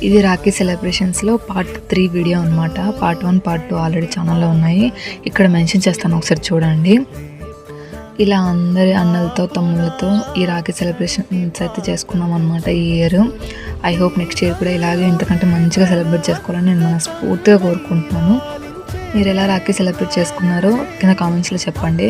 ఇది Rakhi సెలబ్రేషన్స్లో part 3 video అనమాట. Part 1 part 2 already ఛానల్లో ఉన్నాయి. ఇక్కడ మెన్షన్ చేస్తాను, ఒకసారి చూడండి. ఇలా అందరి అన్నలతో తమ్ముళ్ళతో ఈ రాఖీ సెలబ్రేషన్స్ అయితే చేసుకున్నాం అనమాట ఈ year. I hope next year కూడా ఇలాగే ఇంతకంటే మంచిగా సెలబ్రేట్ చేసుకోవాలని నేను మనస్ఫూర్తిగా కోరుకుంటున్నాను. మీరు ఎలా రాఖీ సెలబ్రేట్ చేసుకున్నారో కింద కామెంట్స్లో చెప్పండి.